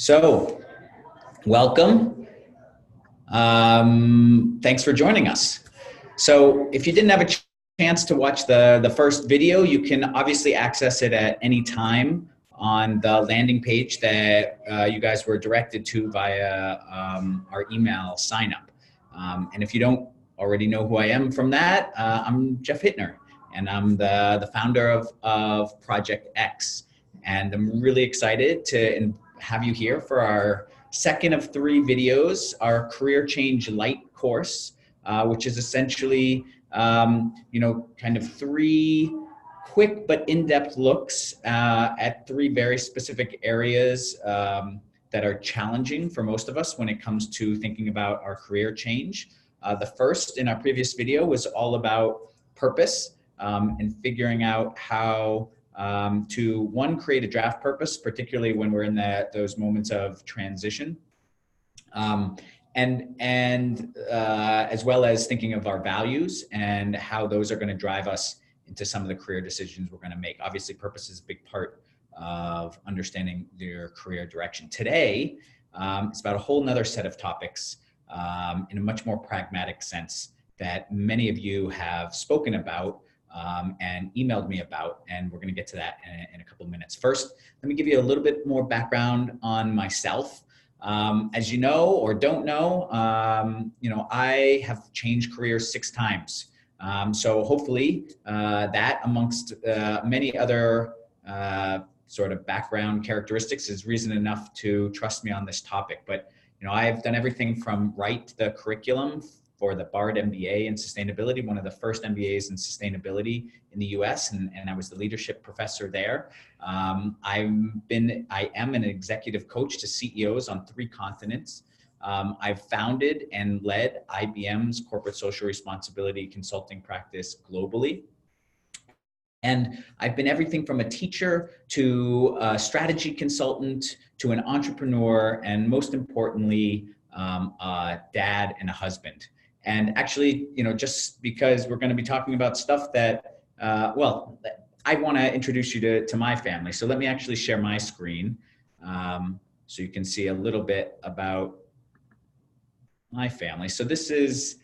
So, welcome. Thanks for joining us. So, if you didn't have a chance to watch the first video, you can obviously access it at any time on the landing page that you guys were directed to via our email sign up. And if you don't already know who I am from that, I'm Jeff Hittner, and I'm the founder of Project X. And I'm really excited to have you here for our second of 3 videos, our Career Change Light course, which is essentially, kind of 3 quick but in-depth looks at 3 very specific areas that are challenging for most of us when it comes to thinking about our career change. The first in our previous video was all about purpose and figuring out how to, one, create a draft purpose, particularly when we're in those moments of transition, and as well as thinking of our values and how those are going to drive us into some of the career decisions we're going to make. Obviously, purpose is a big part of understanding your career direction. Today, it's about a whole nother set of topics in a much more pragmatic sense that many of you have spoken about and emailed me about, and we're going to get to that in a couple of minutes. First, let me give you a little bit more background on myself. As you know or don't know, I have changed careers 6 times. So hopefully that, amongst many other sort of background characteristics, is reason enough to trust me on this topic. But I've done everything from write the curriculum for the BARD MBA in sustainability, one of the first MBAs in sustainability in the US, and I was the leadership professor there. I am an executive coach to CEOs on 3 continents. I've founded and led IBM's corporate social responsibility consulting practice globally. And I've been everything from a teacher to a strategy consultant to an entrepreneur, and most importantly, a dad and a husband. And actually, just because we're going to be talking about stuff that, I want to introduce you to my family. So let me actually share my screen so you can see a little bit about my family. So this is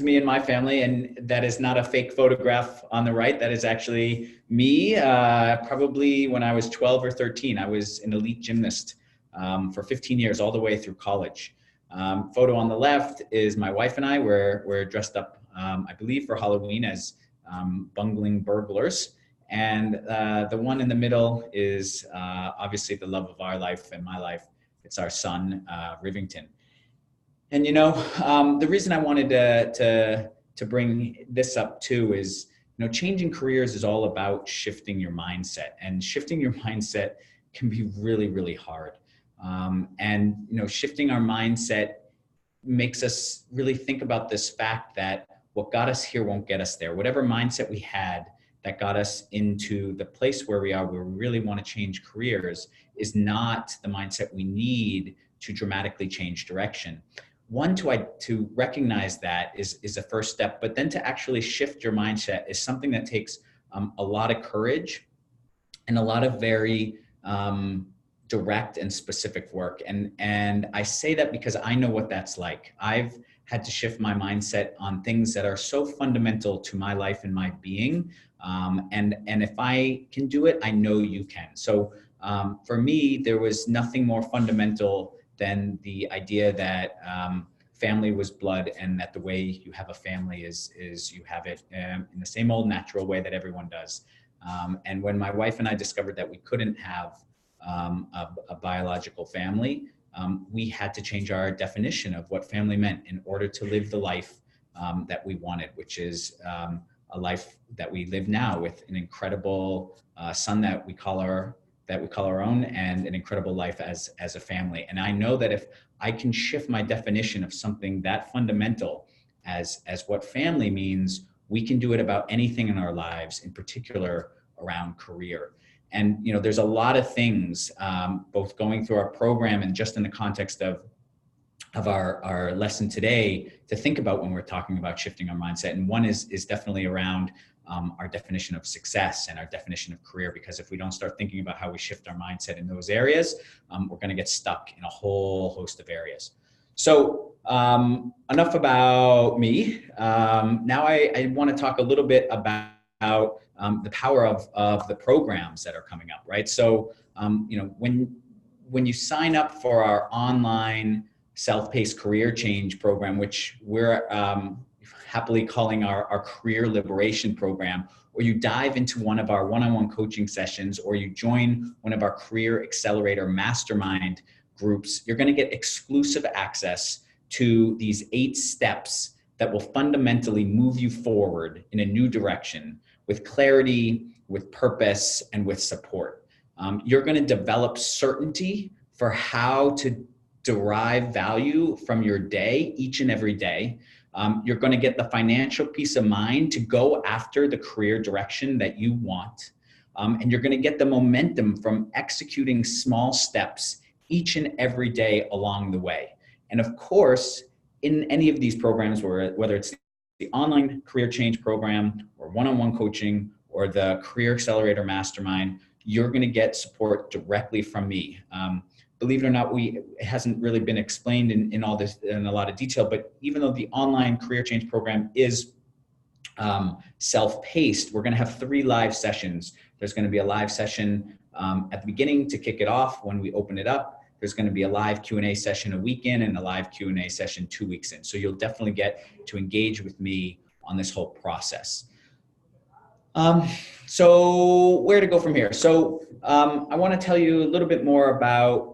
me and my family, and that is not a fake photograph on the right. That is actually me. Probably when I was 12 or 13, I was an elite gymnast for 15 years, all the way through college. Photo on the left is my wife and I. We're dressed up, I believe, for Halloween as bungling burglars. And the one in the middle is obviously the love of our life and my life. It's our son, Rivington. And the reason I wanted to bring this up too is, changing careers is all about shifting your mindset, and shifting your mindset can be really, really hard. And shifting our mindset makes us really think about this fact that what got us here won't get us there. Whatever mindset we had that got us into the place where we are, where we really want to change careers, is not the mindset we need to dramatically change direction. One, to recognize that is a first step, but then to actually shift your mindset is something that takes a lot of courage and a lot of very direct and specific work. And I say that because I know what that's like. I've had to shift my mindset on things that are so fundamental to my life and my being. And if I can do it, I know you can. So for me, there was nothing more fundamental than the idea that family was blood, and that the way you have a family is you have it in the same old natural way that everyone does. And when my wife and I discovered that we couldn't have a biological family, we had to change our definition of what family meant in order to live the life that we wanted, which is a life that we live now with an incredible son that we call our own, and an incredible life as a family. And I know that if I can shift my definition of something that fundamental as what family means, we can do it about anything in our lives, in particular around career. And there's a lot of things, both going through our program and just in the context of our lesson today to think about when we're talking about shifting our mindset. And one is definitely around our definition of success and our definition of career, because if we don't start thinking about how we shift our mindset in those areas, we're going to get stuck in a whole host of areas. So enough about me. Now I want to talk a little bit about the power of the programs that are coming up, right? So, when you sign up for our online self-paced career change program, which we're happily calling our career liberation program, or you dive into one of our one-on-one coaching sessions, or you join one of our career accelerator mastermind groups, you're going to get exclusive access to these 8 steps that will fundamentally move you forward in a new direction with clarity, with purpose, and with support. You're going to develop certainty for how to derive value from your day, each and every day. You're going to get the financial peace of mind to go after the career direction that you want. And you're going to get the momentum from executing small steps each and every day along the way. And of course, in any of these programs, whether it's the online career change program or one-on-one coaching or the career accelerator mastermind, you're going to get support directly from me. Believe it or not, it hasn't really been explained in all this in a lot of detail, but even though the online career change program is self-paced, we're going to have 3 live sessions. There's going to be a live session at the beginning to kick it off when we open it up. There's going to be a live Q&A session a week in and a live Q&A session 2 weeks in. So you'll definitely get to engage with me on this whole process. So where to go from here? So I want to tell you a little bit more about,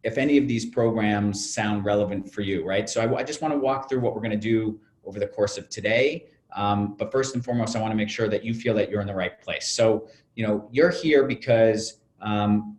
if any of these programs sound relevant for you, right? So I just want to walk through what we're going to do over the course of today. But first and foremost, I want to make sure that you feel that you're in the right place. So, you're here because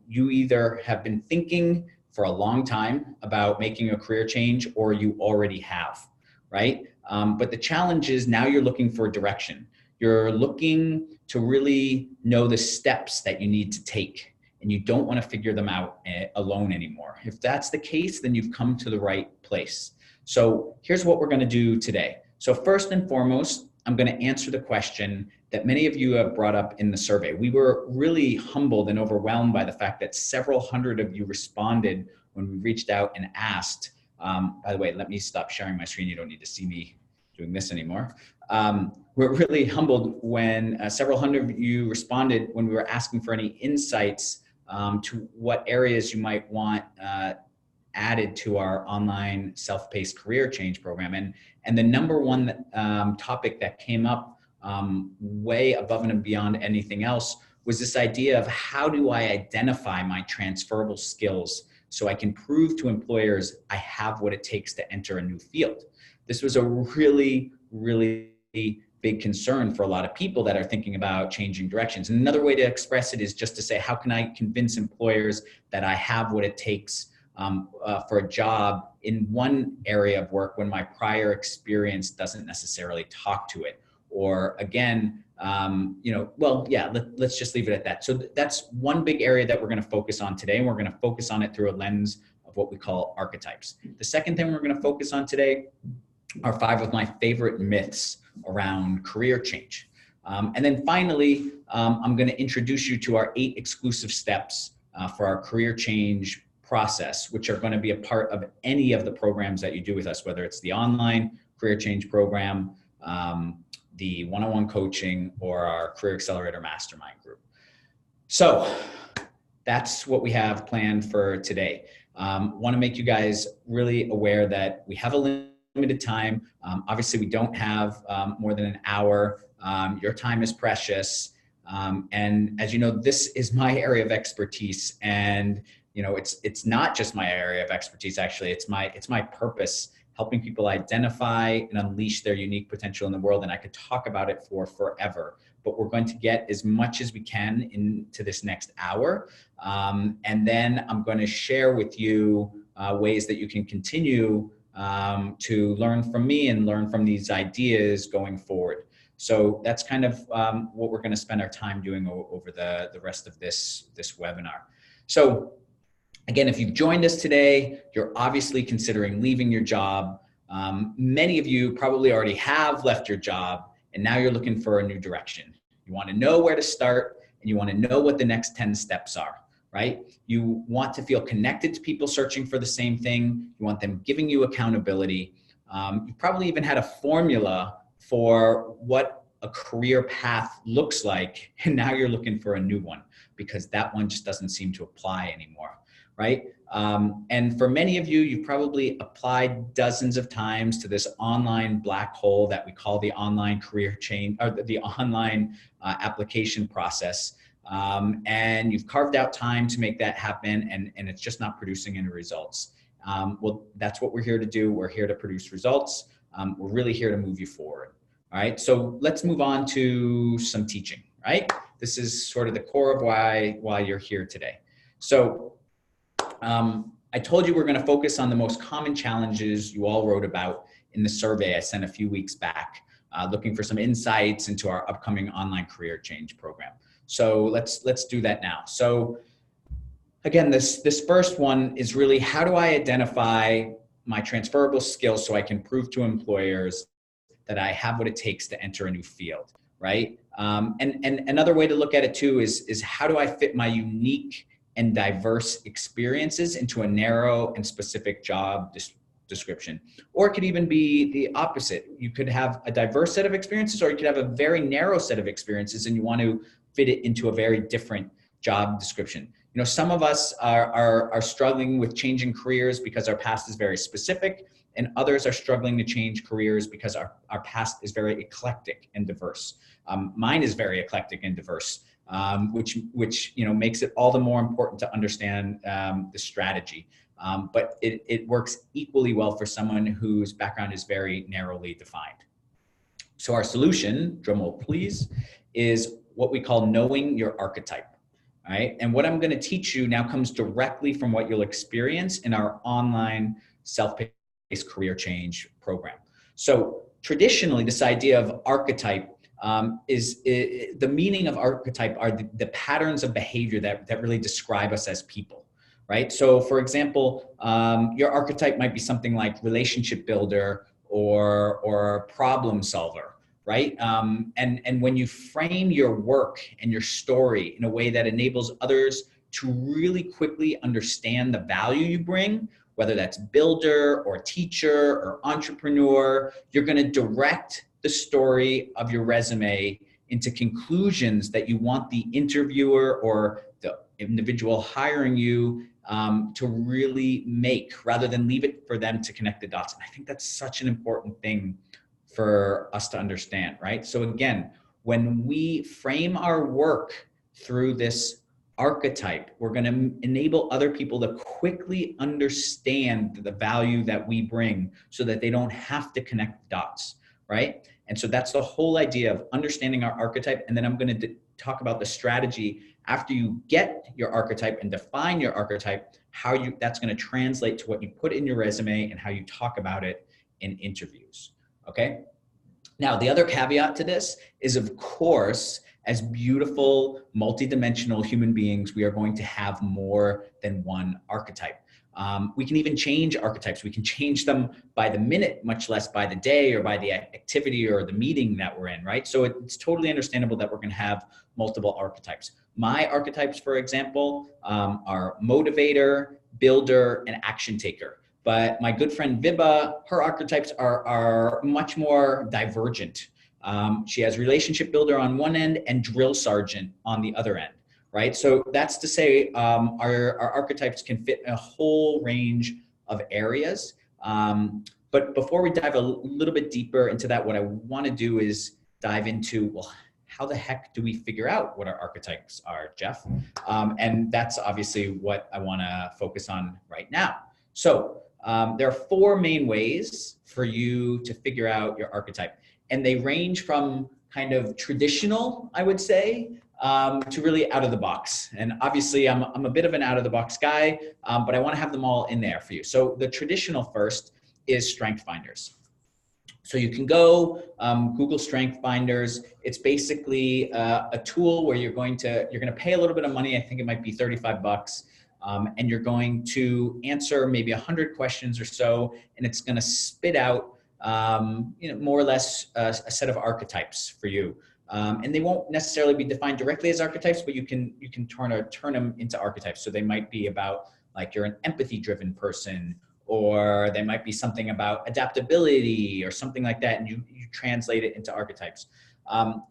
you either have been thinking for a long time about making a career change, or you already have, right? But the challenge is now you're looking for direction. You're looking to really know the steps that you need to take, and you don't want to figure them out alone anymore. If that's the case, then you've come to the right place. So here's what we're going to do today. So first and foremost, I'm going to answer the question that many of you have brought up in the survey. We were really humbled and overwhelmed by the fact that several hundred of you responded when we reached out and asked. By the way, let me stop sharing my screen. You don't need to see me doing this anymore. We're really humbled when several hundred of you responded when we were asking for any insights to what areas you might want added to our online self-paced career change program. And the number one topic that came up way above and beyond anything else was this idea of how do I identify my transferable skills so I can prove to employers I have what it takes to enter a new field. This was a really, really big concern for a lot of people that are thinking about changing directions. And another way to express it is just to say, how can I convince employers that I have what it takes for a job in one area of work when my prior experience doesn't necessarily talk to it? Or again, let's just leave it at that. So that's one big area that we're going to focus on today. And we're going to focus on it through a lens of what we call archetypes. The second thing we're going to focus on today are 5 of my favorite myths around career change. And then finally, I'm going to introduce you to our 8 exclusive steps for our career change process, which are going to be a part of any of the programs that you do with us, whether it's the online career change program, the one-on-one coaching, or our career accelerator mastermind group. So that's what we have planned for today. Want to make you guys really aware that we have a limited time. Obviously, we don't have more than an hour. Your time is precious. And as you know, this is my area of expertise. And it's not just my area of expertise, actually. It's my purpose, helping people identify and unleash their unique potential in the world. And I could talk about it for forever, but we're going to get as much as we can into this next hour. And then I'm going to share with you ways that you can continue to learn from me and learn from these ideas going forward. So that's kind of what we're going to spend our time doing over the rest of this webinar. So Again, if you've joined us today, you're obviously considering leaving your job. Many of you probably already have left your job, and now you're looking for a new direction. You want to know where to start, and you want to know what the next 10 steps are, right? You want to feel connected to people searching for the same thing. You want them giving you accountability. You probably even had a formula for what a career path looks like, and now you're looking for a new one because that one just doesn't seem to apply anymore, right? And for many of you, you've probably applied dozens of times to this online black hole that we call the online career change, or the online application process. And you've carved out time to make that happen, and it's just not producing any results. Well, that's what we're here to do. We're here to produce results. We're really here to move you forward. All right, so let's move on to some teaching, right? This is sort of the core of why you're here today. So I told you we're going to focus on the most common challenges you all wrote about in the survey I sent a few weeks back, looking for some insights into our upcoming online career change program. So let's do that now. So again, this first one is really, how do I identify my transferable skills so I can prove to employers that I have what it takes to enter a new field, right? And another way to look at it too is how do I fit my unique and diverse experiences into a narrow and specific job description? Or it could even be the opposite. You could have a diverse set of experiences, or you could have a very narrow set of experiences and you want to fit it into a very different job description. You know, some of us are struggling with changing careers because our past is very specific, and others are struggling to change careers because our past is very eclectic and diverse. Mine is very eclectic and diverse, which you know makes it all the more important to understand the strategy. But it works equally well for someone whose background is very narrowly defined. So our solution, drum roll please, is what we call knowing your archetype. All right, and what I'm going to teach you now comes directly from what you'll experience in our online self-paced career change program. So traditionally, this idea of archetype is the meaning of archetype are the patterns of behavior that really describe us as people, right? So for example, your archetype might be something like relationship builder or problem solver, right? And when you frame your work and your story in a way that enables others to really quickly understand the value you bring, whether that's builder or teacher or entrepreneur, you're going to direct the story of your resume into conclusions that you want the interviewer or the individual hiring you to really make, rather than leave it for them to connect the dots. And I think that's such an important thing for us to understand, right? So again, when we frame our work through this archetype, we're going to enable other people to quickly understand the value that we bring so that they don't have to connect dots, right? And so that's the whole idea of understanding our archetype. And then I'm going to talk about the strategy after you get your archetype and define your archetype, that's going to translate to what you put in your resume and how you talk about it in interviews. Okay. Now, the other caveat to this is, of course, as beautiful, multidimensional human beings, we are going to have more than one archetype. We can even change archetypes. We can change them by the minute, much less by the day or by the activity or the meeting that we're in, right? So it's totally understandable that we're going to have multiple archetypes. My archetypes, for example, are motivator, builder, and action taker. But my good friend Vibha, her archetypes are much more divergent. She has relationship builder on one end and drill sergeant on the other end, right? So that's to say our archetypes can fit a whole range of areas. But before we dive a little bit deeper into that, what I want to do is dive into, well, how the heck do we figure out what our archetypes are, Jeff? And that's obviously what I want to focus on right now. So there are four main ways for you to figure out your archetype. And they range from kind of traditional, I would say, to really out of the box. And obviously I'm a bit of an out of the box guy, but I want to have them all in there for you. So the traditional first is Strength Finders. So you can go Google Strength Finders. It's basically a tool where you're going to pay a little bit of money. I think it might be $35. And you're going to answer maybe 100 questions or so, and it's going to spit out, more or less a set of archetypes for you. And they won't necessarily be defined directly as archetypes, but you can turn them into archetypes. So they might be about, like, you're an empathy-driven person, or they might be something about adaptability or something like that, and you translate it into archetypes.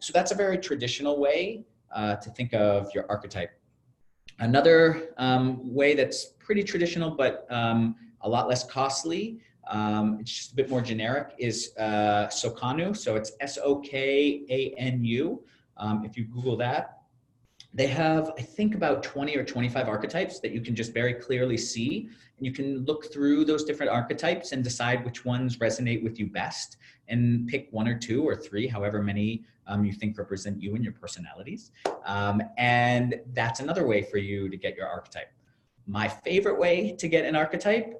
So that's a very traditional way to think of your archetype. Another way that's pretty traditional, but a lot less costly, it's just a bit more generic, is Sokanu. So it's Sokanu. If you Google that, they have, I think, about 20 or 25 archetypes that you can just very clearly see. And you can look through those different archetypes and decide which ones resonate with you best, and pick one or two or three, however many you think represent you and your personalities. And that's another way for you to get your archetype. My favorite way to get an archetype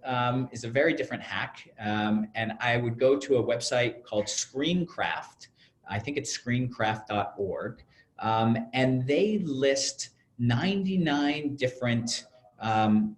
is a very different hack. And I would go to a website called Screencraft. I think it's screencraft.org. And they list 99 different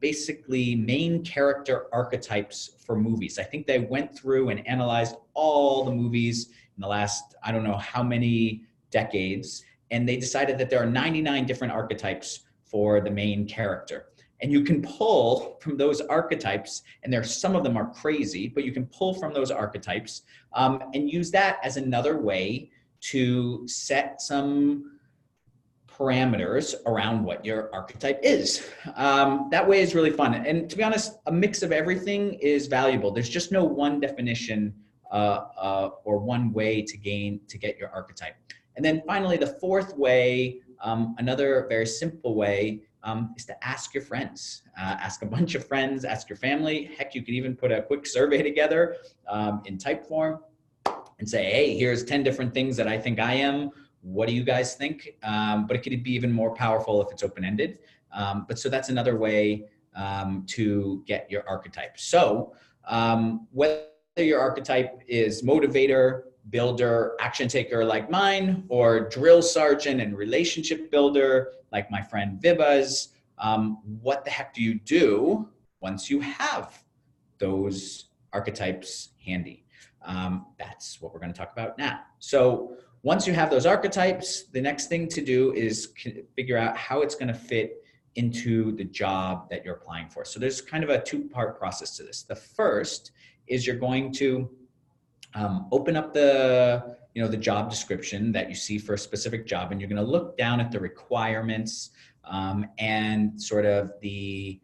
basically main character archetypes for movies. I think they went through and analyzed all the movies in the last, I don't know how many decades, and they decided that there are 99 different archetypes for the main character. And you can pull from those archetypes, and some of them are crazy, but you can pull from those archetypes and use that as another way to set some parameters around what your archetype is. That way is really fun. And to be honest, a mix of everything is valuable. There's just no one definition or one way to get your archetype. And then finally, the fourth way, another very simple way, is to ask your friends. Ask a bunch of friends, ask your family. Heck, you can even put a quick survey together in type form and say, hey, here's 10 different things that I think I am. What do you guys think? But it could be even more powerful if it's open-ended. So that's another way to get your archetype. So whether your archetype is motivator, builder, action taker like mine, or drill sergeant and relationship builder like my friend Viba's, what the heck do you do once you have those archetypes handy? That's what we're going to talk about now. So once you have those archetypes, the next thing to do is figure out how it's going to fit into the job that you're applying for. So there's kind of a two-part process to this. The first is you're going to open up the job description that you see for a specific job, and you're going to look down at the requirements and sort of the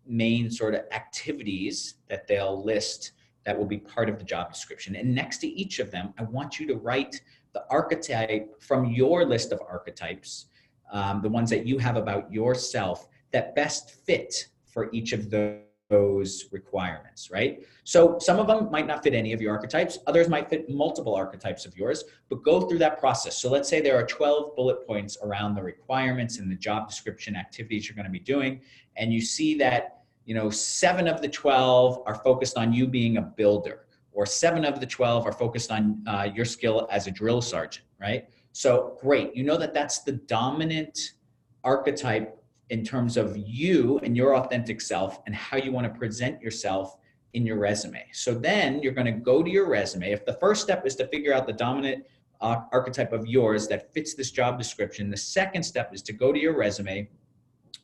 main sort of activities that they'll list that will be part of the job description. And next to each of them, I want you to write the archetype from your list of archetypes, the ones that you have about yourself that best fit for each of those requirements, right? So some of them might not fit any of your archetypes. Others might fit multiple archetypes of yours, but go through that process. So let's say there are 12 bullet points around the requirements and the job description activities you're going to be doing. And you see that 7 of the 12 are focused on you being a builder, or 7 of the 12 are focused on your skill as a drill sergeant, right? So great, that's the dominant archetype in terms of you and your authentic self and how you want to present yourself in your resume. So then you're going to go to your resume. If the first step is to figure out the dominant archetype of yours that fits this job description, the second step is to go to your resume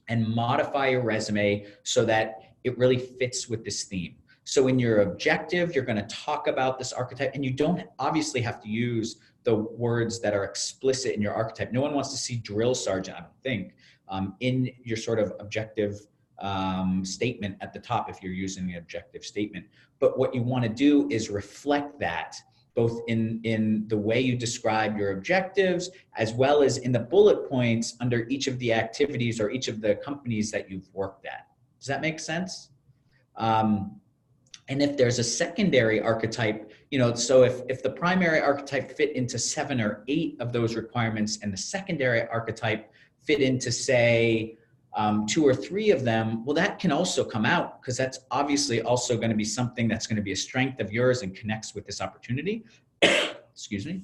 and modify your resume so that it really fits with this theme. So in your objective, you're going to talk about this archetype, and you don't obviously have to use the words that are explicit in your archetype. No one wants to see drill sergeant, I don't think, in your sort of objective statement at the top if you're using the objective statement. But what you want to do is reflect that both in the way you describe your objectives, as well as in the bullet points under each of the activities or each of the companies that you've worked at. Does that make sense? And if there's a secondary archetype, so if the primary archetype fit into 7 or 8 of those requirements and the secondary archetype fit into, say, 2 or 3 of them, well, that can also come out, because that's obviously also going to be something that's going to be a strength of yours and connects with this opportunity. Excuse me.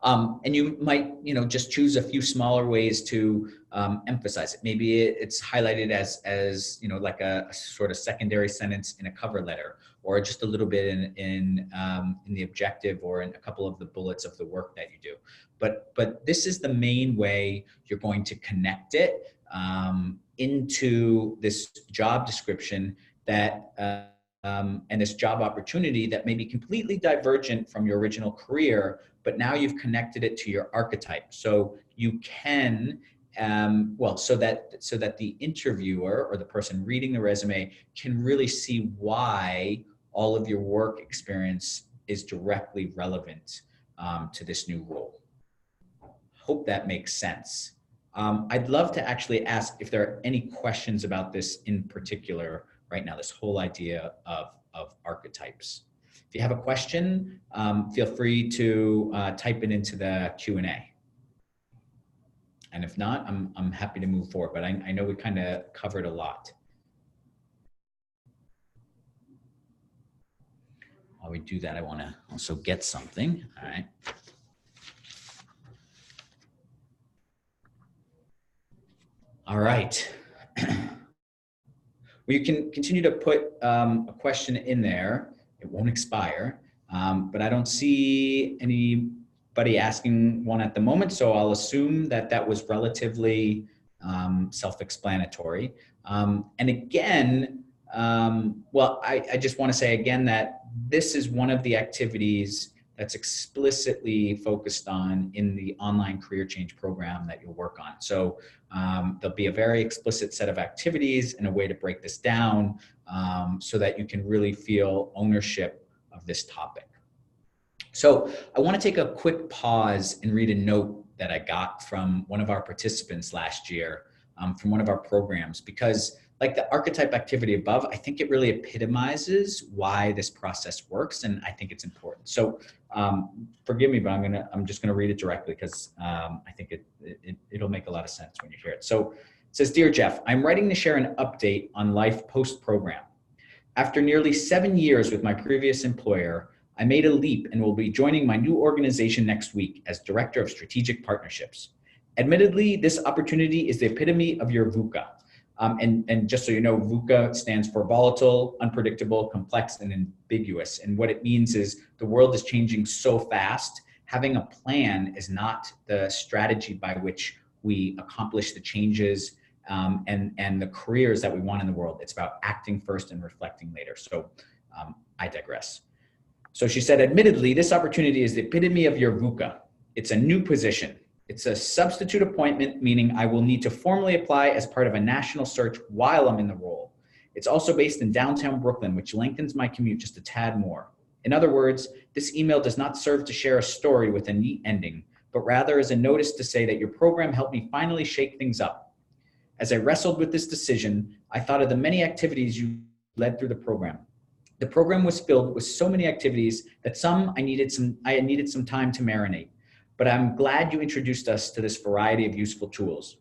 And you might, just choose a few smaller ways to emphasize it. Maybe it's highlighted as like a sort of secondary sentence in a cover letter, or just a little bit in the objective or in a couple of the bullets of the work that you do. But this is the main way you're going to connect it into this job description that and this job opportunity that may be completely divergent from your original career, but now you've connected it to your archetype. So you can, so that the interviewer or the person reading the resume can really see why all of your work experience is directly relevant to this new role. Hope that makes sense. I'd love to actually ask if there are any questions about this in particular right now, this whole idea of archetypes. If you have a question, feel free to type it into the Q&A. And if not, I'm happy to move forward, but I know we kind of covered a lot. While we do that, I want to also get something. All right. All right. Well, you can continue to put a question in there. It won't expire, but I don't see anybody asking one at the moment, so I'll assume that that was relatively self-explanatory. And again, well, I just want to say again that this is one of the activities that's explicitly focused on in the online career change program that you'll work on. So there'll be a very explicit set of activities and a way to break this down so that you can really feel ownership of this topic. So I want to take a quick pause and read a note that I got from one of our participants last year from one of our programs, because like the archetype activity above, I think it really epitomizes why this process works, and I think it's important. So forgive me, but I'm just gonna read it directly because I think it'll make a lot of sense when you hear it. So it says, "Dear Jeff, I'm writing to share an update on life post-program. After nearly 7 years with my previous employer, I made a leap and will be joining my new organization next week as Director of Strategic Partnerships. Admittedly, this opportunity is the epitome of your VUCA. And just so you know, VUCA stands for volatile, unpredictable, complex, and ambiguous. And what it means is the world is changing so fast. Having a plan is not the strategy by which we accomplish the changes and the careers that we want in the world. It's about acting first and reflecting later." So I digress. So she said, "Admittedly, this opportunity is the epitome of your VUCA. It's a new position. It's a substitute appointment, meaning I will need to formally apply as part of a national search while I'm in the role. It's also based in downtown Brooklyn, which lengthens my commute just a tad more. In other words, this email does not serve to share a story with a neat ending, but rather as a notice to say that your program helped me finally shake things up. As I wrestled with this decision, I thought of the many activities you led through the program. The program was filled with so many activities that I needed some time to marinate. But I'm glad you introduced us to this variety of useful tools.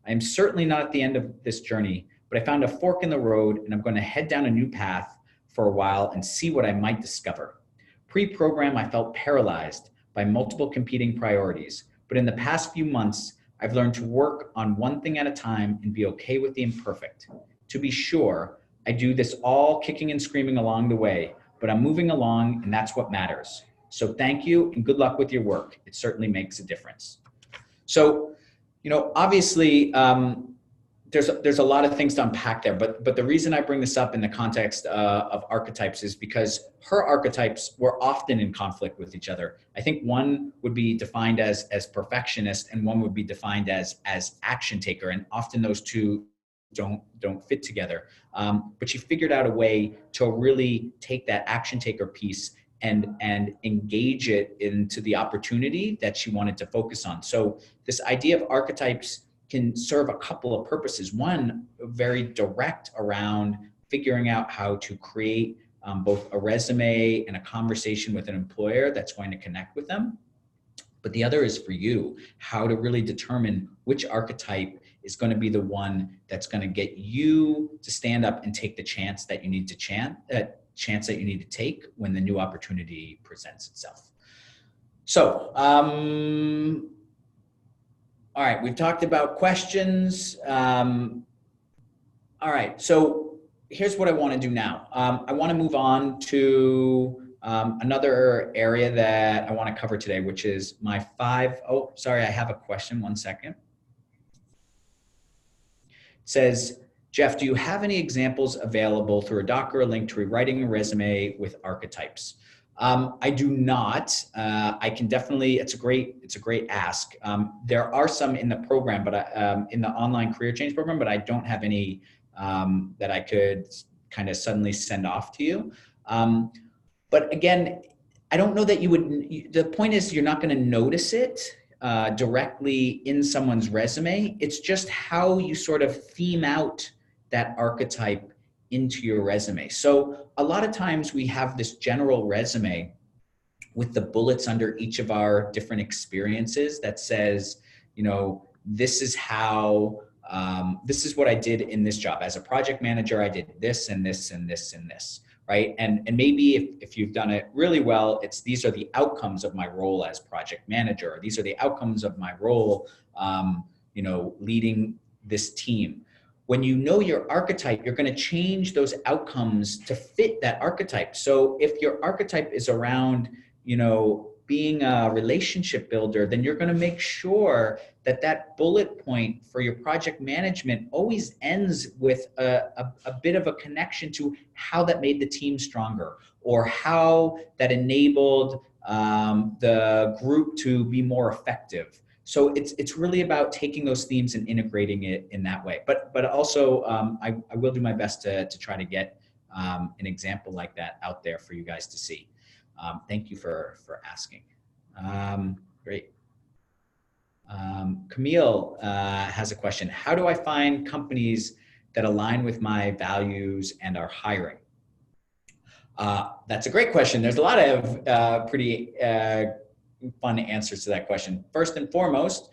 I am certainly not at the end of this journey, but I found a fork in the road and I'm going to head down a new path for a while and see what I might discover. Pre-program, I felt paralyzed by multiple competing priorities, but in the past few months, I've learned to work on one thing at a time and be okay with the imperfect. To be sure, I do this all kicking and screaming along the way, but I'm moving along and that's what matters. So thank you and good luck with your work. It certainly makes a difference." So, obviously there's a lot of things to unpack there, but the reason I bring this up in the context of archetypes is because her archetypes were often in conflict with each other. I think one would be defined as perfectionist and one would be defined as action taker. And often those two don't fit together. But she figured out a way to really take that action taker piece and engage it into the opportunity that she wanted to focus on. So this idea of archetypes can serve a couple of purposes. One, very direct around figuring out how to create both a resume and a conversation with an employer that's going to connect with them. But the other is for you, how to really determine which archetype is going to be the one that's going to get you to stand up and take the chance that you need to take when the new opportunity presents itself. So All right, we've talked about questions. All right, so here's what I want to do now. I want to move on to another area that I want to cover today, which is my oh, sorry, I have a question. 1 second. It says, Jeff, do you have any examples available through a doc or a link to rewriting a resume with archetypes? I do not. I can definitely. It's a great ask. There are some in the program, but in the online career change program, but I don't have any that I could kind of suddenly send off to you. But again, I don't know that you would. The point is, you're not going to notice it directly in someone's resume. It's just how you sort of theme out that archetype into your resume. So a lot of times we have this general resume with the bullets under each of our different experiences that says, you know, this is how, this is what I did in this job. As a project manager, I did this and this and this and this, right? And maybe if you've done it really well, these are the outcomes of my role as project manager, or these are the outcomes of my role, you know, leading this team. When you know your archetype, you're going to change those outcomes to fit that archetype. So if your archetype is around, you know, being a relationship builder, then you're going to make sure that that bullet point for your project management always ends with a bit of a connection to how that made the team stronger, or how that enabled the group to be more effective. So it's really about taking those themes and integrating it in that way. But also, I will do my best to try to get an example like that out there for you guys to see. Thank you for asking. Great. Camille has a question. How do I find companies that align with my values and are hiring? That's a great question. There's a lot of pretty fun answers to that question. First and foremost,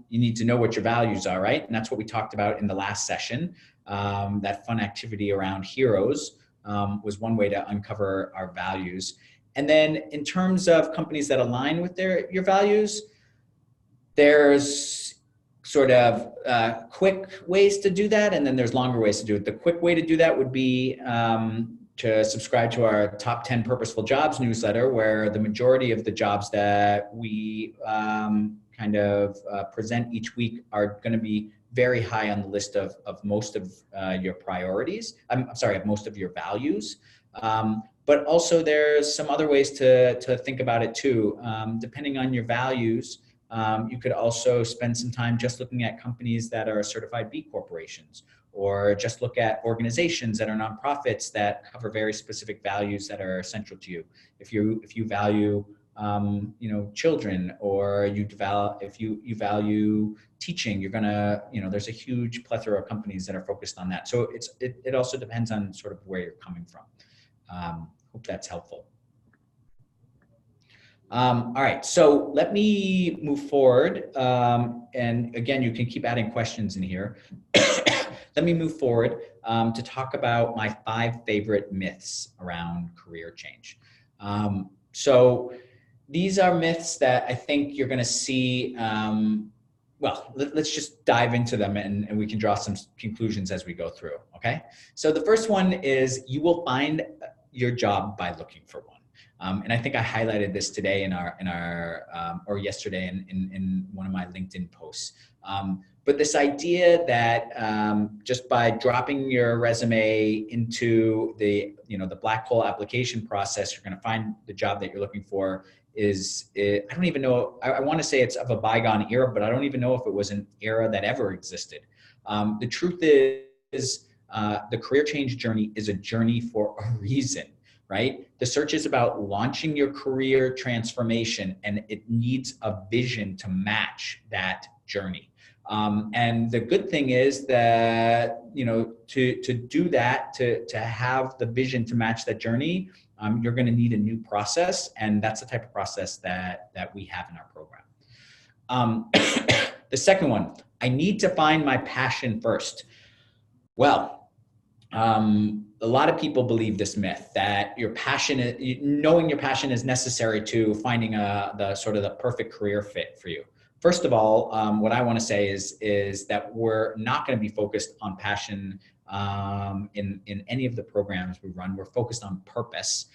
you need to know what your values are, right? And that's what we talked about in the last session. That fun activity around heroes was one way to uncover our values. And then in terms of companies that align with your values, there's sort of quick ways to do that, and then there's longer ways to do it. The quick way to do that would be to subscribe to our Top 10 Purposeful Jobs newsletter, where the majority of the jobs that we kind of present each week are going to be very high on the list of most of your priorities. I'm sorry, of most of your values. But also there's some other ways to think about it too. Depending on your values, you could also spend some time just looking at companies that are certified B corporations, or just look at organizations that are nonprofits that cover very specific values that are essential to you. If you value you know, children, or if you value teaching, you're gonna, you know, there's a huge plethora of companies that are focused on that. So it also depends on sort of where you're coming from. Hope that's helpful. All right, so let me move forward. And again, you can keep adding questions in here. Let me move forward to talk about my 5 favorite myths around career change. So these are myths that I think you're going to see. Well, let's just dive into them, and we can draw some conclusions as we go through. Okay. So the first one is, you will find your job by looking for one. And I think I highlighted this today or yesterday in one of my LinkedIn posts. But this idea that just by dropping your resume into the black hole application process, you're going to find the job that you're looking for I don't even know. I want to say it's of a bygone era, but I don't even know if it was an era that ever existed. The truth is, the career change journey is a journey for a reason. Right? The search is about launching your career transformation, and it needs a vision to match that journey. And the good thing is that, you know, to do that, to have the vision to match that journey, you're going to need a new process, and that's the type of process that we have in our program. The second one, I need to find my passion first. Well, a lot of people believe this myth that knowing your passion is necessary to finding the perfect career fit for you. First of all, what I want to say is that we're not going to be focused on passion in any of the programs we run. We're focused on purpose.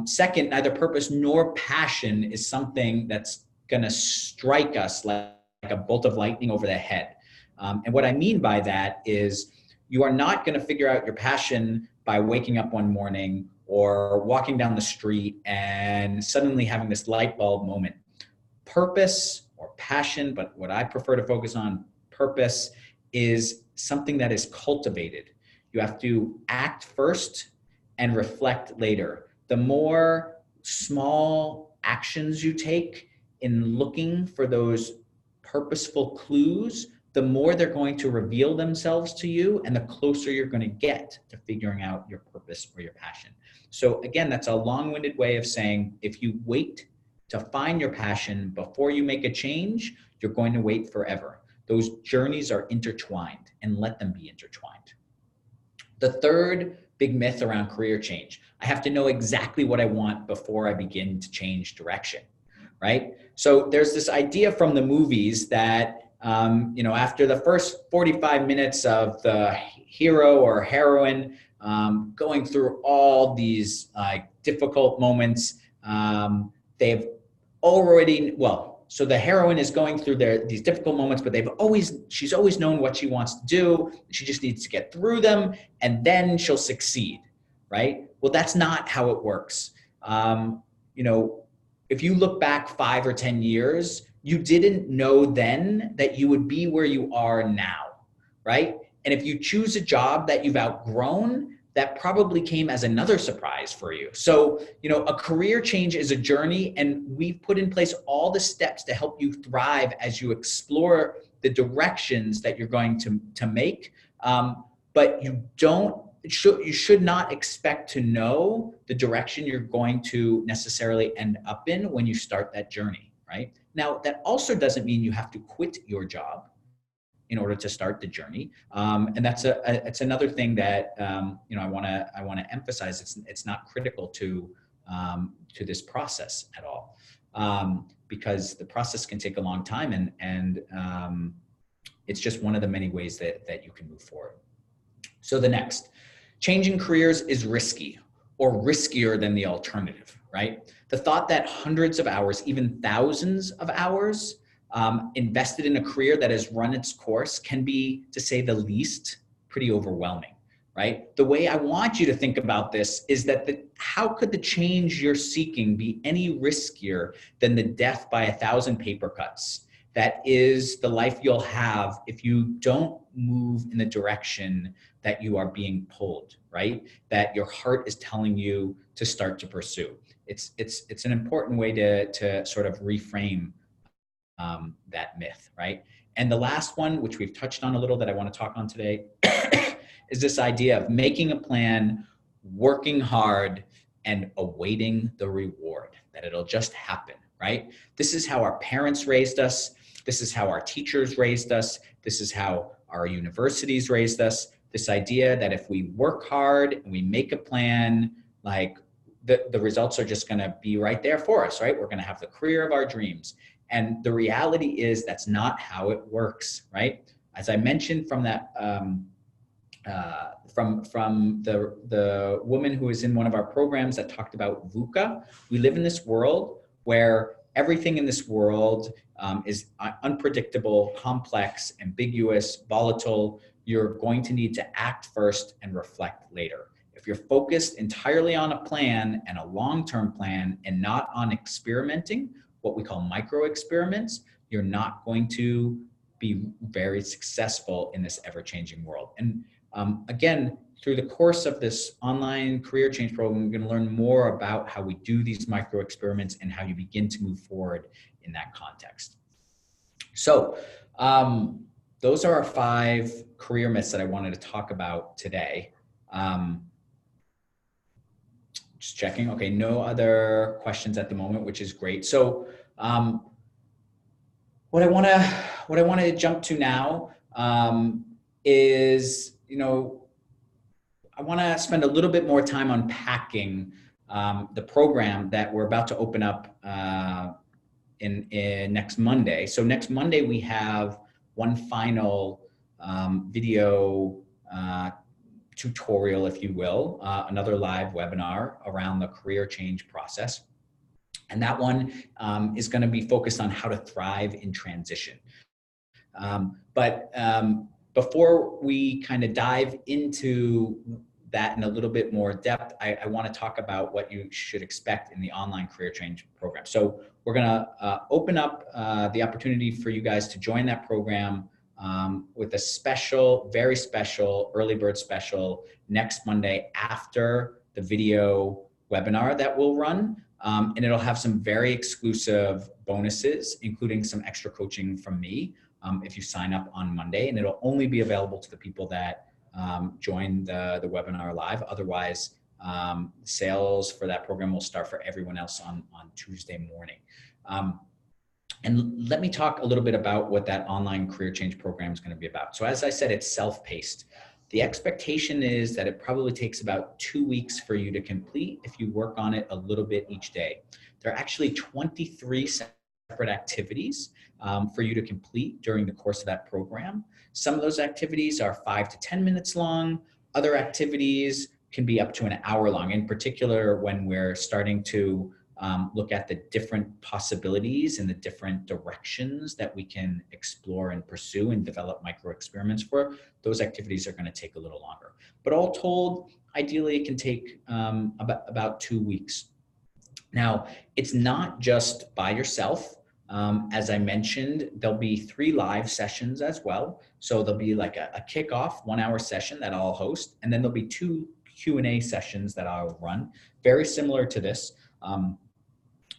Second, neither purpose nor passion is something that's going to strike us like a bolt of lightning over the head. And what I mean by that is you are not going to figure out your passion by waking up one morning or walking down the street and suddenly having this light bulb moment. Purpose or passion, but what I prefer to focus on, purpose, is something that is cultivated. You have to act first and reflect later. The more small actions you take in looking for those purposeful clues, the more they're going to reveal themselves to you and the closer you're going to get to figuring out your purpose or your passion. So again, that's a long-winded way of saying if you wait to find your passion before you make a change, you're going to wait forever. Those journeys are intertwined, and let them be intertwined. The third big myth around career change: I have to know exactly what I want before I begin to change direction, right? So there's this idea from the movies that after the first 45 minutes of the hero or heroine going through all these difficult moments, they've already, so the heroine is going through these difficult moments, but she's always known what she wants to do. She just needs to get through them, and then she'll succeed, right? Well, that's not how it works. If you look back 5 or 10 years, you didn't know then that you would be where you are now, right? And if you choose a job that you've outgrown, that probably came as another surprise for you. So, a career change is a journey, and we've put in place all the steps to help you thrive as you explore the directions that you're going to make. But you should not expect to know the direction you're going to necessarily end up in when you start that journey, right? Now, that also doesn't mean you have to quit your job in order to start the journey, and it's another thing that I want to emphasize. It's not critical to this process at all, because the process can take a long time, and it's just one of the many ways that you can move forward. So the next, changing careers is risky, or riskier than the alternative, right? The thought that hundreds of hours, even thousands of hours, invested in a career that has run its course can be, to say the least, pretty overwhelming, right? The way I want you to think about this is that how could the change you're seeking be any riskier than the death by 1,000 paper cuts? That is the life you'll have if you don't move in the direction that you are being pulled, right? That your heart is telling you to start to pursue. It's an important way to sort of reframe that myth, right? And the last one, which we've touched on a little that I want to talk on today, is this idea of making a plan, working hard, and awaiting the reward, that it'll just happen, right? This is how our parents raised us. This is how our teachers raised us. This is how our universities raised us. This idea that if we work hard and we make a plan, like the results are just going to be right there for us, right? We're going to have the career of our dreams. And the reality is that's not how it works, right? As I mentioned from that, from the woman who was in one of our programs that talked about VUCA, we live in this world where everything in this world is unpredictable, complex, ambiguous, volatile. You're going to need to act first and reflect later. If you're focused entirely on a plan and a long-term plan and not on experimenting, what we call micro experiments, you're not going to be very successful in this ever-changing world. And again, through the course of this online career change program, we're going to learn more about how we do these micro experiments and how you begin to move forward in that context. So those are our 5 career myths that I wanted to talk about today. Just checking. Okay, no other questions at the moment, which is great. So what I want to jump to now is, I want to spend a little bit more time unpacking the program that we're about to open up in next Monday. So next Monday, we have one final video tutorial, if you will, another live webinar around the career change process. And that one is going to be focused on how to thrive in transition. But before we kind of dive into that in a little bit more depth, I want to talk about what you should expect in the online career change program. So we're going to open up the opportunity for you guys to join that program with a special, very special early bird special next Monday after the video webinar that we'll run. And it'll have some very exclusive bonuses, including some extra coaching from me if you sign up on Monday. And it'll only be available to the people that join the webinar live. Otherwise, sales for that program will start for everyone else on Tuesday morning. And let me talk a little bit about what that online career change program is going to be about. So as I said, it's self-paced. The expectation is that it probably takes about 2 weeks for you to complete if you work on it a little bit each day. There are actually 23 separate activities for you to complete during the course of that program. Some of those activities are 5 to 10 minutes long. Other activities can be up to an hour long, in particular when we're starting to look at the different possibilities and the different directions that we can explore and pursue and develop micro experiments for. Those activities are going to take a little longer. But all told, ideally it can take about 2 weeks. Now, it's not just by yourself. As I mentioned, there'll be 3 live sessions as well. So there'll be like a kickoff 1-hour session that I'll host, and then there'll be 2 Q&A sessions that I'll run, very similar to this.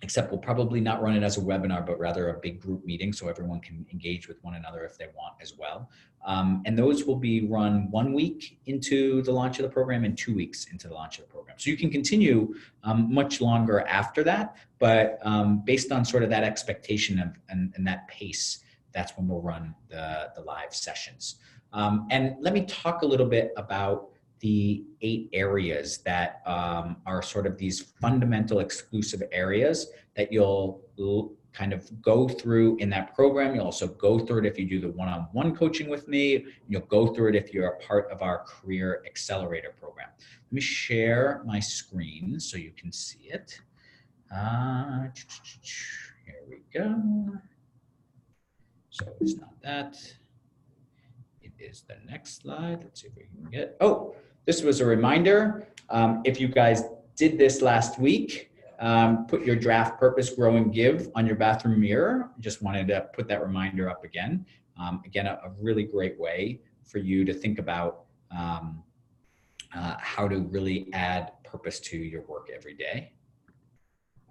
Except we'll probably not run it as a webinar, but rather a big group meeting so everyone can engage with one another if they want as well. And those will be run 1 week into the launch of the program and 2 weeks into the launch of the program. So you can continue much longer after that, but based on sort of that expectation of, and that pace, that's when we'll run the live sessions. And let me talk a little bit about the 8 areas that are sort of these fundamental exclusive areas that you'll kind of go through in that program. You'll also go through it if you do the one-on-one coaching with me. You'll go through it if you're a part of our Career Accelerator program. Let me share my screen so you can see it. Here we go. So it's not that. It is the next slide. Let's see if we can get, oh, this was a reminder. If you guys did this last week, put your draft purpose, grow and give on your bathroom mirror. Just wanted to put that reminder up again. Again, a really great way for you to think about how to really add purpose to your work every day.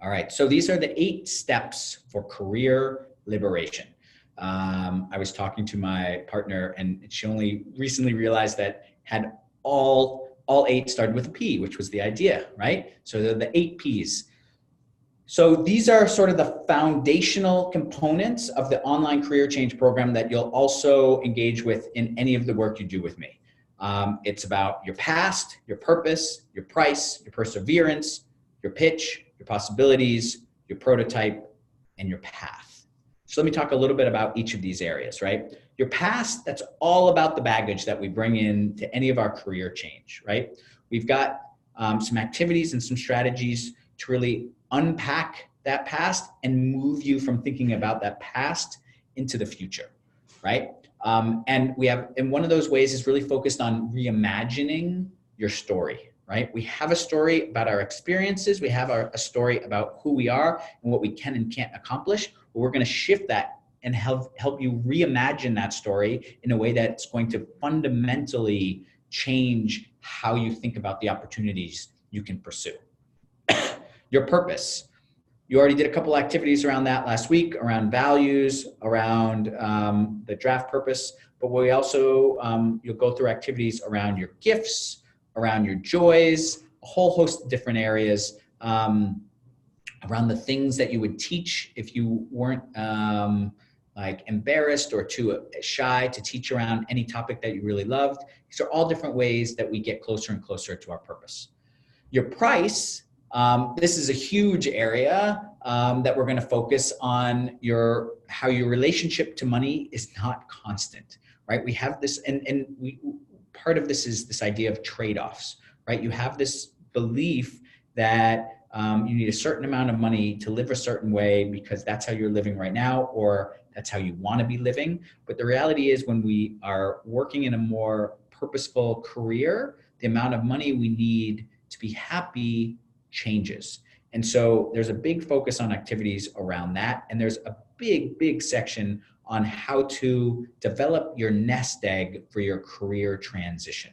All right, so these are the 8 steps for career liberation. I was talking to my partner and she only recently realized that had all 8 started with a P, which was the idea, right? So they're the 8 Ps. So these are sort of the foundational components of the online career change program that you'll also engage with in any of the work you do with me. It's about your past, your purpose, your price, your perseverance, your pitch, your possibilities, your prototype, and your path. So let me talk a little bit about each of these areas, right? Your past, that's all about the baggage that we bring in to any of our career change, right? We've got some activities and some strategies to really unpack that past and move you from thinking about that past into the future, right? And one of those ways is really focused on reimagining your story, right? We have a story about our experiences. We have a story about who we are and what we can and can't accomplish. But we're going to shift that and help you reimagine that story in a way that's going to fundamentally change how you think about the opportunities you can pursue. Your purpose. You already did a couple activities around that last week, around values, around the draft purpose, but we also, you'll go through activities around your gifts, around your joys, a whole host of different areas, around the things that you would teach if you weren't like embarrassed or too shy to teach around any topic that you really loved. These are all different ways that we get closer and closer to our purpose. Your price This is a huge area that we're going to focus on how your relationship to money is not constant, right? We have this, and part of this is this idea of trade-offs, right? You have this belief that you need a certain amount of money to live a certain way because that's how you're living right now, or that's how you want to be living. But the reality is, when we are working in a more purposeful career, the amount of money we need to be happy changes. And so there's a big focus on activities around that. And there's a big section on how to develop your nest egg for your career transition.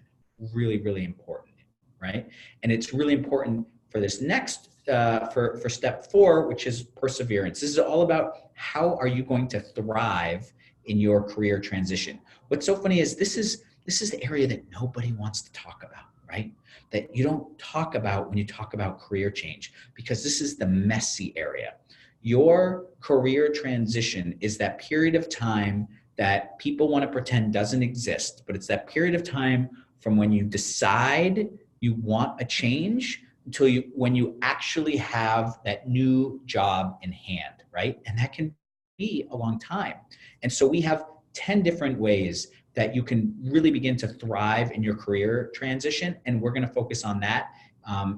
Really important, right? And it's really important for this next, for step 4, which is perseverance. This is all about how are you going to thrive in your career transition. What's so funny is this is the area that nobody wants to talk about, right? That you don't talk about when you talk about career change, because this is the messy area. Your career transition is that period of time that people want to pretend doesn't exist, but it's that period of time from when you decide you want a change until when you actually have that new job in hand, right? And that can be a long time. And so we have 10 different ways that you can really begin to thrive in your career transition. And we're going to focus on that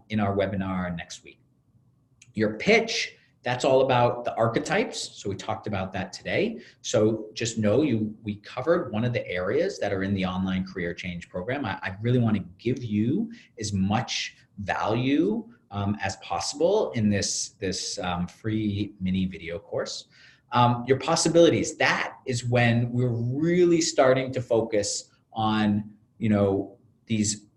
in our webinar next week. Your pitch, that's all about the archetypes. So we talked about that today. So just know we covered one of the areas that are in the online career change program. I really want to give you as much value as possible in this free mini video course. Your possibilities, that is when we're really starting to focus on, these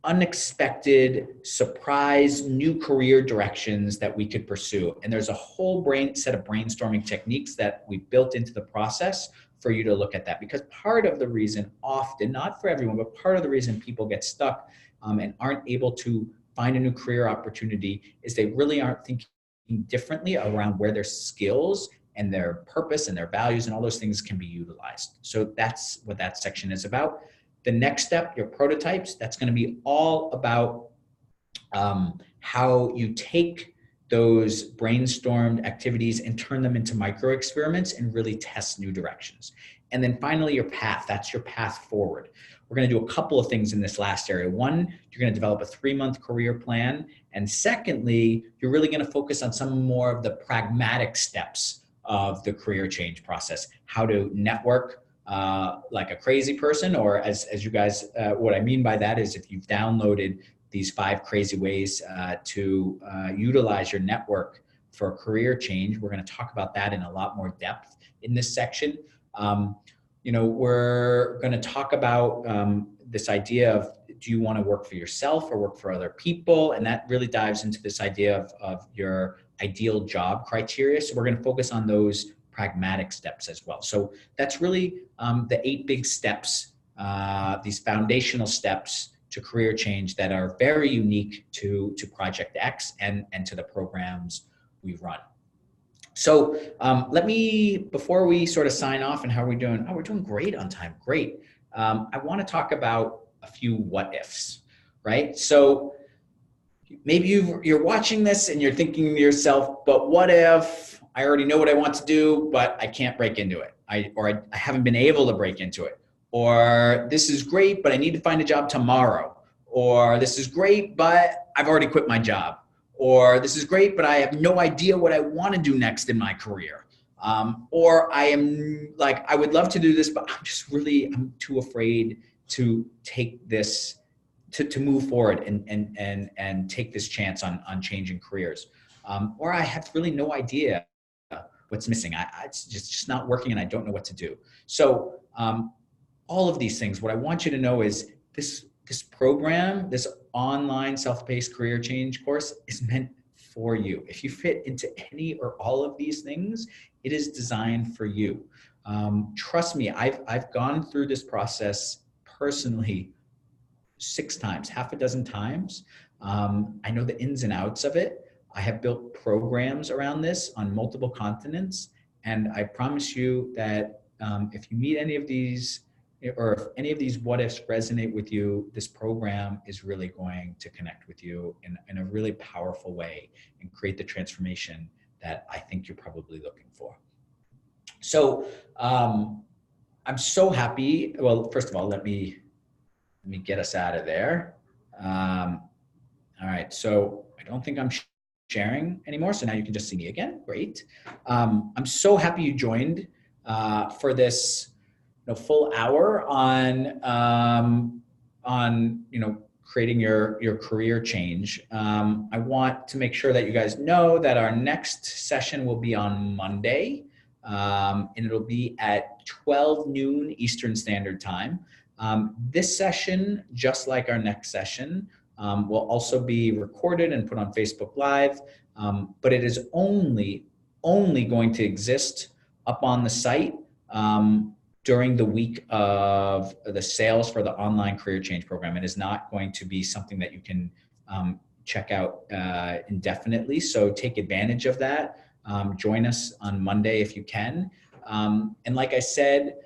unexpected, surprise, new career directions that we could pursue. And there's a whole set of brainstorming techniques that we built into the process for you to look at that. Because part of the reason, often, not for everyone, but part of the reason people get stuck and aren't able to find a new career opportunity is they really aren't thinking differently around where their skills and their purpose and their values and all those things can be utilized. So that's what that section is about. The next step, your prototypes, that's going to be all about how you take those brainstormed activities and turn them into micro experiments and really test new directions. And then finally, your path, that's your path forward. We're going to do a couple of things in this last area. One, you're going to develop a 3-month career plan. And secondly, you're really going to focus on some more of the pragmatic steps of the career change process, how to network like a crazy person, or as you guys, what I mean by that is if you've downloaded these 5 crazy ways to utilize your network for career change, we're going to talk about that in a lot more depth in this section. We're going to talk about this idea of, do you want to work for yourself or work for other people? And that really dives into this idea of your ideal job criteria. So we're going to focus on those pragmatic steps as well. So that's really the 8 big steps, these foundational steps to career change that are very unique to Project X and to the programs we run. So before we sort of sign off, and how are we doing? Oh, we're doing great on time. Great. I want to talk about a few what ifs, right? So maybe you're watching this and you're thinking to yourself, but what if I already know what I want to do, but I can't break into it? I haven't been able to break into it. Or this is great, but I need to find a job tomorrow. Or this is great, but I've already quit my job. Or this is great, but I have no idea what I want to do next in my career. Or I am like, I would love to do this, but I'm too afraid to take this, to move forward and take this chance on changing careers. Or I have really no idea what's missing. It's just not working and I don't know what to do. So all of these things, what I want you to know is this program, this online self-paced career change course is meant for you. If you fit into any or all of these things, it is designed for you. Trust me, I've gone through this process personally 6 times, half a dozen times. I know the ins and outs of it. I have built programs around this on multiple continents. And I promise you that if you meet any of these or if any of these what ifs resonate with you, this program is really going to connect with you in a really powerful way and create the transformation that I think you're probably looking for. So I'm so happy. Well, first of all, let me get us out of there. All right, so I don't think I'm sharing anymore, so now you can just see me again. Great. I'm so happy you joined for this full hour on creating your career change. I want to make sure that you guys know that our next session will be on Monday, and it'll be at 12 noon Eastern Standard Time. This session, just like our next session, will also be recorded and put on Facebook Live, but it is only going to exist up on the site during the week of the sales for the online career change program. It is not going to be something that you can check out indefinitely. So take advantage of that. Join us on Monday if you can. And like I said,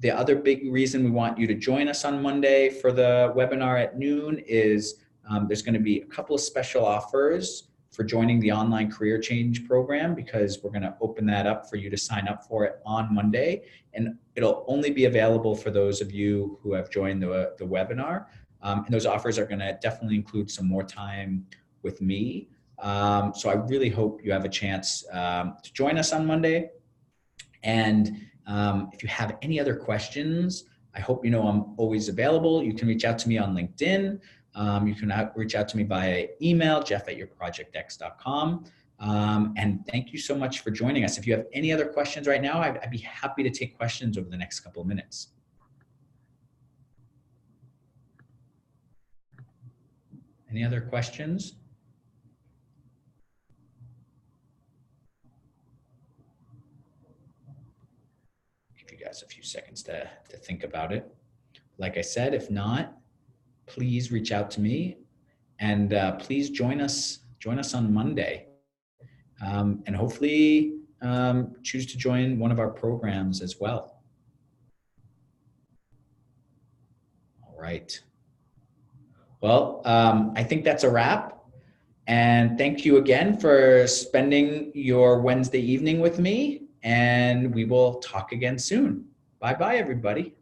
the other big reason we want you to join us on Monday for the webinar at noon is there's going to be a couple of special offers for joining the online career change program, because we're going to open that up for you to sign up for it on Monday. And it'll only be available for those of you who have joined the webinar. And those offers are going to definitely include some more time with me. So I really hope you have a chance to join us on Monday. And if you have any other questions, I hope you know I'm always available. You can reach out to me on LinkedIn. You can reach out to me via email, jeff@yourprojectx.com. And thank you so much for joining us. If you have any other questions right now, I'd be happy to take questions over the next couple of minutes. Any other questions? Give you guys a few seconds to think about it. Like I said, if not, please reach out to me, and please join us on Monday, and hopefully choose to join one of our programs as well. All right. Well, I think that's a wrap. And thank you again for spending your Wednesday evening with me, and we will talk again soon. Bye-bye, everybody.